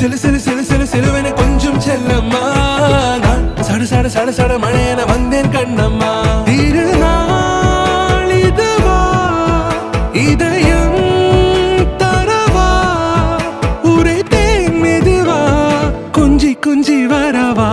சிலு சிலு சிலு சிலு சிலுவென கொஞ்சம் செல்லம்மா நான் சட சட சட சட மழையென வந்தேன் கண்ணம்மா திருநாள் இதுவா இதயம் தரவா உரைத்தேன் மெதுவா கொஞ்சி கொஞ்சி வரவா